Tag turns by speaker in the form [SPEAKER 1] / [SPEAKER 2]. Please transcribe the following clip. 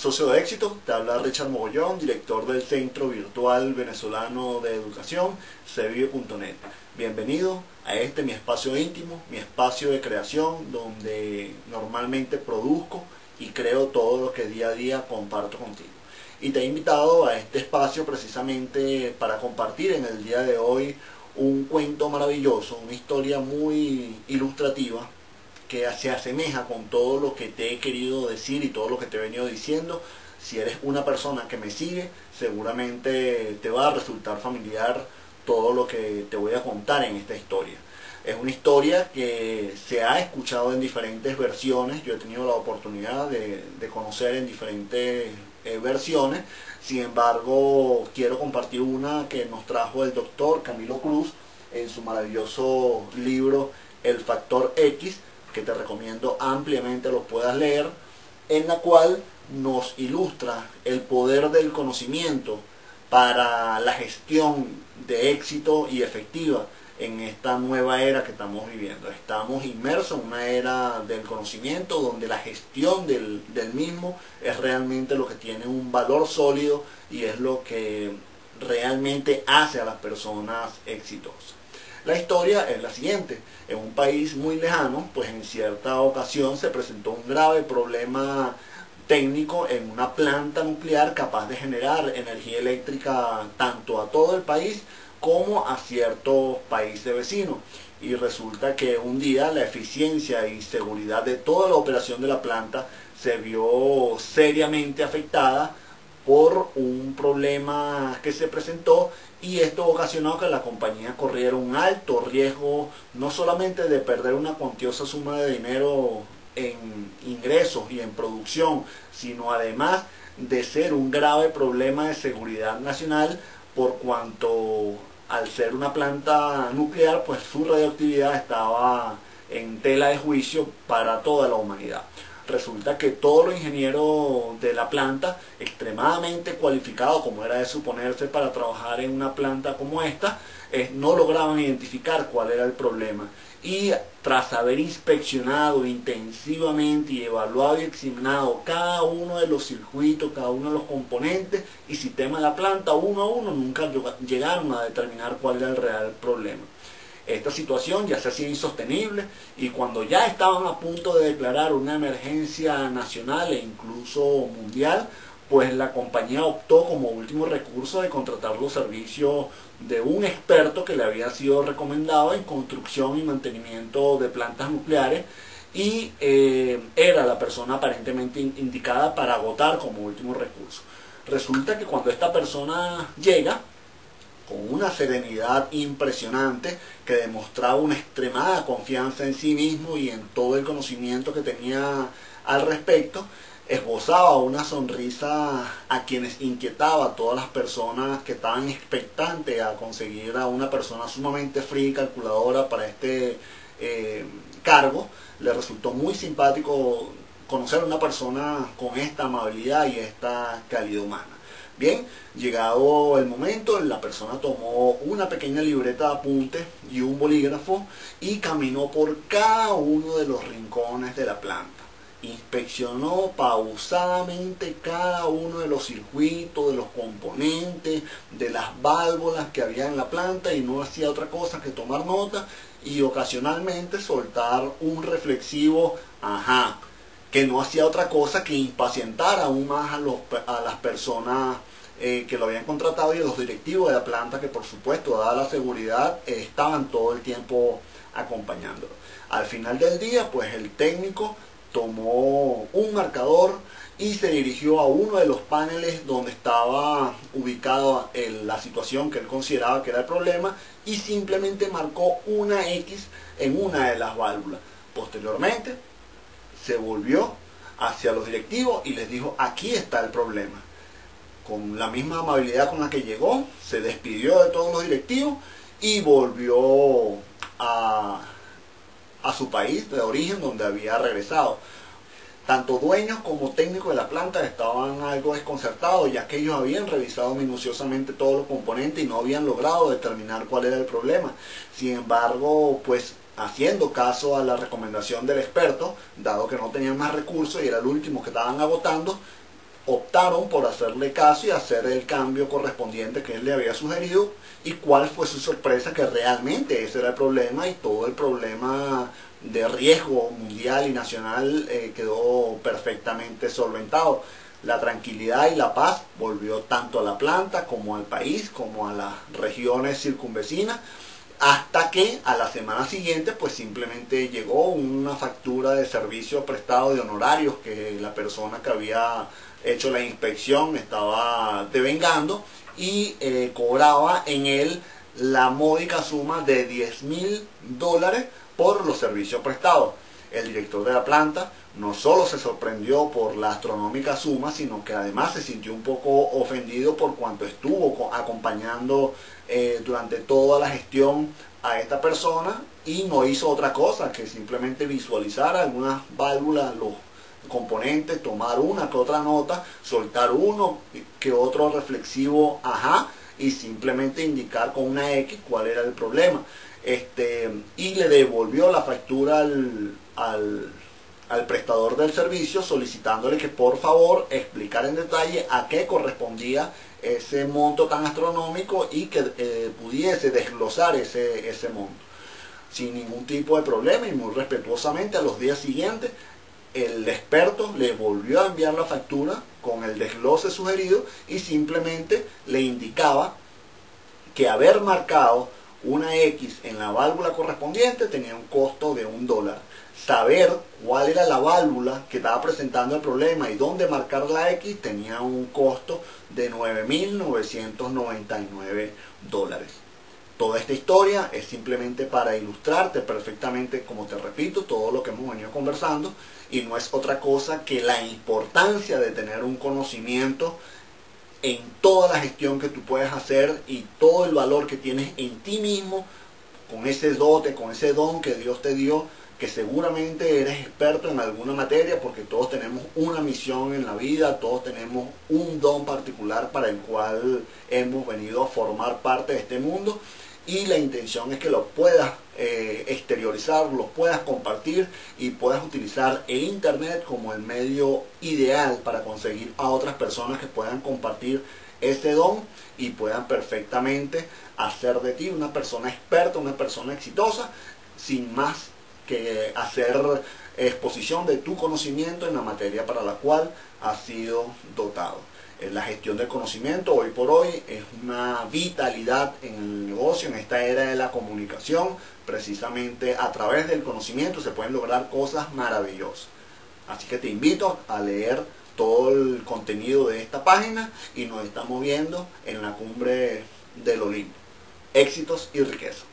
[SPEAKER 1] Socio de éxito, te habla Richard Mogollón, director del Centro Virtual Venezolano de Educación, Cevive.net. Bienvenido a este mi espacio íntimo, mi espacio de creación, donde normalmente produzco y creo todo lo que día a día comparto contigo. Y te he invitado a este espacio precisamente para compartir en el día de hoy un cuento maravilloso, una historia muy ilustrativa que se asemeja con todo lo que te he querido decir y todo lo que te he venido diciendo. Si eres una persona que me sigue, seguramente te va a resultar familiar todo lo que te voy a contar en esta historia. Es una historia que se ha escuchado en diferentes versiones. Yo he tenido la oportunidad de conocer en diferentes versiones. Sin embargo, quiero compartir una que nos trajo el doctor Camilo Cruz en su maravilloso libro El Factor X, que te recomiendo ampliamente lo puedas leer, en la cual nos ilustra el poder del conocimiento para la gestión de éxito y efectiva en esta nueva era que estamos viviendo. Estamos inmersos en una era del conocimiento donde la gestión del mismo es realmente lo que tiene un valor sólido y es lo que realmente hace a las personas exitosas. La historia es la siguiente. En un país muy lejano, pues en cierta ocasión se presentó un grave problema técnico en una planta nuclear capaz de generar energía eléctrica tanto a todo el país como a ciertos países vecinos. Y resulta que un día la eficiencia y seguridad de toda la operación de la planta se vio seriamente afectada por un problema que se presentó, y esto ocasionó que la compañía corriera un alto riesgo no solamente de perder una cuantiosa suma de dinero en ingresos y en producción, sino además de ser un grave problema de seguridad nacional, por cuanto al ser una planta nuclear, pues su radioactividad estaba en tela de juicio para toda la humanidad. Resulta que todos los ingenieros de la planta, extremadamente cualificados como era de suponerse para trabajar en una planta como esta, no lograban identificar cuál era el problema. Y tras haber inspeccionado intensivamente y evaluado y examinado cada uno de los circuitos, cada uno de los componentes y sistemas de la planta uno a uno, nunca llegaron a determinar cuál era el real problema. Esta situación ya se hacía insostenible, y cuando ya estaban a punto de declarar una emergencia nacional e incluso mundial, pues la compañía optó como último recurso de contratar los servicios de un experto que le había sido recomendado en construcción y mantenimiento de plantas nucleares, y era la persona aparentemente indicada para agotar como último recurso. Resulta que cuando esta persona llega, con una serenidad impresionante que demostraba una extremada confianza en sí mismo y en todo el conocimiento que tenía al respecto, esbozaba una sonrisa a quienes inquietaba a todas las personas que estaban expectantes a conseguir a una persona sumamente fría y calculadora para este cargo. Le resultó muy simpático conocer a una persona con esta amabilidad y esta calidad humana. Bien, llegado el momento, la persona tomó una pequeña libreta de apuntes y un bolígrafo y caminó por cada uno de los rincones de la planta. Inspeccionó pausadamente cada uno de los circuitos, de los componentes, de las válvulas que había en la planta, y no hacía otra cosa que tomar nota y ocasionalmente soltar un reflexivo ajá, que no hacía otra cosa que impacientar aún más a las personas que lo habían contratado y a los directivos de la planta, que por supuesto, dada la seguridad, estaban todo el tiempo acompañándolo. Al final del día, pues el técnico tomó un marcador y se dirigió a uno de los paneles donde estaba ubicada la situación que él consideraba que era el problema, y simplemente marcó una X en una de las válvulas. Posteriormente se volvió hacia los directivos y les dijo: aquí está el problema. Con la misma amabilidad con la que llegó, se despidió de todos los directivos y volvió a su país de origen, donde había regresado. Tanto dueños como técnicos de la planta estaban algo desconcertados, ya que ellos habían revisado minuciosamente todos los componentes y no habían logrado determinar cuál era el problema. Sin embargo, pues haciendo caso a la recomendación del experto, dado que no tenían más recursos y era el último que estaban agotando, optaron por hacerle caso y hacer el cambio correspondiente que él le había sugerido. Y cuál fue su sorpresa, que realmente ese era el problema, y todo el problema de riesgo mundial y nacional quedó perfectamente solventado. La tranquilidad y la paz volvió tanto a la planta como al país, como a las regiones circunvecinas, hasta que a la semana siguiente pues simplemente llegó una factura de servicio prestado de honorarios que la persona que había hecho la inspección estaba devengando, y cobraba en él la módica suma de $10.000 por los servicios prestados. El director de la planta no solo se sorprendió por la astronómica suma, sino que además se sintió un poco ofendido por cuanto estuvo acompañando durante toda la gestión a esta persona, y no hizo otra cosa que simplemente visualizar algunas válvulas, los componentes, tomar una que otra nota, soltar uno que otro reflexivo ajá, y simplemente indicar con una X cuál era el problema. Y le devolvió la factura al prestador del servicio, solicitándole que por favor explicara en detalle a qué correspondía ese monto tan astronómico, y que pudiese desglosar ese monto sin ningún tipo de problema. Y muy respetuosamente a los días siguientes el experto le volvió a enviar la factura con el desglose sugerido, y simplemente le indicaba que haber marcado una X en la válvula correspondiente tenía un costo de $1. Saber cuál era la válvula que estaba presentando el problema y dónde marcar la X tenía un costo de $9.999. Toda esta historia es simplemente para ilustrarte perfectamente, como te repito, todo lo que hemos venido conversando, y no es otra cosa que la importancia de tener un conocimiento en toda la gestión que tú puedes hacer, y todo el valor que tienes en ti mismo, con ese dote, con ese don que Dios te dio, que seguramente eres experto en alguna materia, porque todos tenemos una misión en la vida, todos tenemos un don particular para el cual hemos venido a formar parte de este mundo, y la intención es que lo puedas exteriorizar, lo puedas compartir, y puedas utilizar el internet como el medio ideal para conseguir a otras personas que puedan compartir ese don y puedan perfectamente hacer de ti una persona experta, una persona exitosa, sin más que hacer exposición de tu conocimiento en la materia para la cual has sido dotado. La gestión del conocimiento hoy por hoy es una vitalidad en el negocio, en esta era de la comunicación. Precisamente a través del conocimiento se pueden lograr cosas maravillosas. Así que te invito a leer todo el contenido de esta página, y nos estamos viendo en la cumbre del Olimpo. Éxitos y riqueza.